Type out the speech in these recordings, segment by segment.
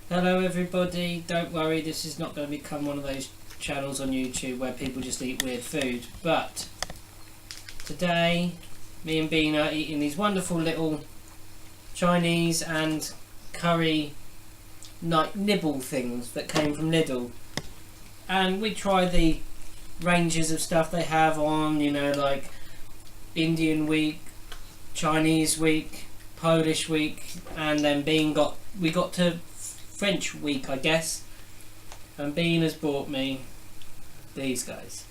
Hello everybody, don't worry, this is not going to become one of those channels on YouTube where people just eat weird food, but today me and Bean are eating these wonderful little Chinese and curry night nibble things that came from Lidl, and we tried the ranges of stuff they have on, you know, like Indian week, Chinese week, Polish week, and then we got to French week, I guess, and Bean has bought me these guys.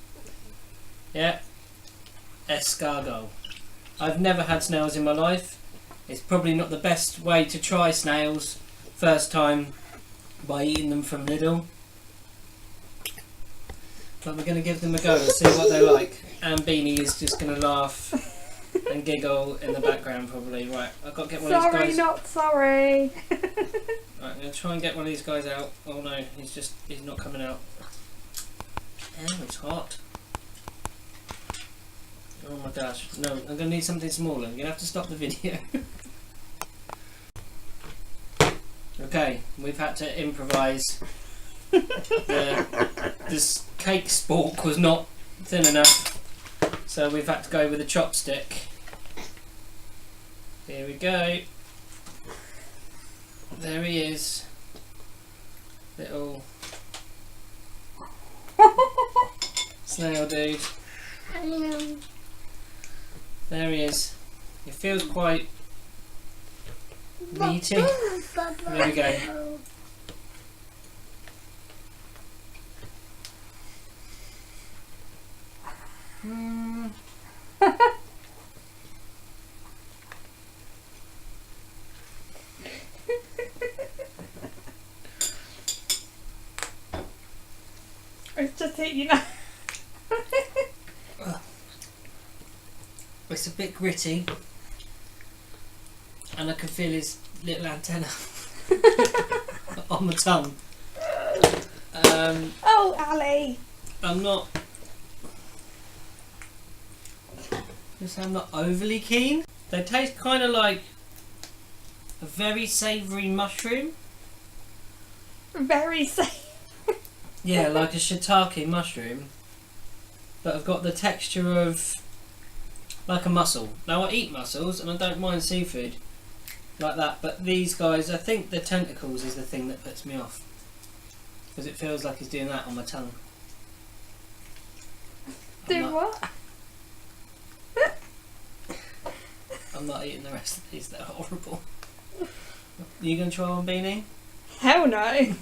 Yeah, escargot. I've never had snails in my life. It's probably not the best way to try snails first time by eating them from Lidl, but we're going to give them a go and see what they're like. And Beanie is just going to laugh and giggle in the background probably. Right, I've got to get one of these guys. Sorry, not sorry. Right, I'm going to try and get one of these guys out. Oh no, he's not coming out. Oh, it's hot. Oh my gosh. No, I'm going to need something smaller. You're going to have to stop the video. Okay, we've had to improvise. This cake spork was not thin enough, so we've had to go with a chopstick. Here we go. There he is. Little snail dude. There he is. He feels quite meaty. There we go. It's just hit you now. It's a bit gritty, and I can feel his little antenna on my tongue. Oh, Ali. I'm not overly keen. They taste kind of like a very savoury mushroom. Very safe. Yeah, like a shiitake mushroom, but I've got the texture of like a mussel. Now I eat mussels and I don't mind seafood like that, but these guys, I think the tentacles is the thing that puts me off, because it feels like he's doing that on my tongue. What? I'm not eating the rest of these, they're horrible. You gonna try one, Beanie? Hell no. Are you?